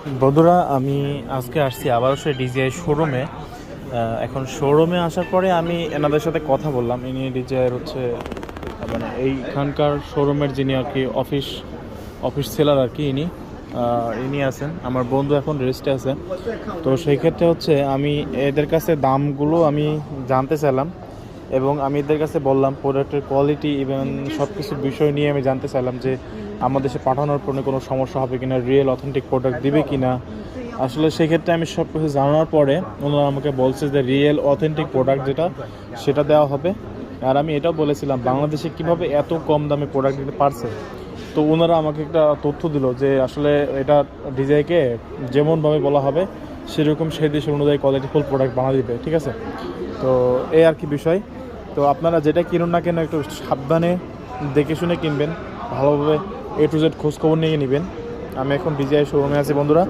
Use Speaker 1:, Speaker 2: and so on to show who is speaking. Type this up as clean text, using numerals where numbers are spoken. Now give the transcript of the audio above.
Speaker 1: বন্ধুরা, আমি আজকে আসছি আবারও সেই ডিজিআই শোরুমে। এখন শোরুমে আসার পরে আমি এনাদের সাথে কথা বললাম। ইনি ডিজিআইয়ের হচ্ছে মানে এইখানকার শোরুমের যিনি আর কি অফিস সেলার আর কি ইনি আছেন। আমার বন্ধু এখন রেস্টে আছে। তো সেই ক্ষেত্রে হচ্ছে আমি এদের কাছে দামগুলো আমি জানতে চাইলাম এবং আমি এদের কাছে বললাম প্রোডাক্টের কোয়ালিটি ইভেন সব কিছুর বিষয় নিয়ে আমি জানতে চাইলাম যে আমার দেশে পাঠানোর পরে কোনো সমস্যা হবে কিনা, রিয়েল অথেন্টিক প্রোডাক্ট দিবে কিনা। আসলে সেই ক্ষেত্রে আমি সব কিছু জানার পরে ওনারা আমাকে বলছে যে রিয়েল অথেন্টিক প্রোডাক্ট যেটা সেটা দেওয়া হবে। আর আমি এটাও বলেছিলাম বাংলাদেশে কিভাবে এত কম দামে প্রোডাক্ট দিতে পারছে। তো ওনারা আমাকে একটা তথ্য দিল যে আসলে এটা ডিজাইকে যেমনভাবে বলা হবে সেরকম সেই দেশের অনুযায়ী কোয়ালিটিফুল প্রোডাক্ট বানা দিবে, ঠিক আছে। তো এই আর কি বিষয়। তো আপনারা যেটা কিনুন না কেন একটু সাবধানে দেখে শুনে কিনবেন, ভালোভাবে A to Z খোঁজখবর নিয়ে নেবেন। আমি এখন ডিজিআই শোরুমে আছি বন্ধুরা।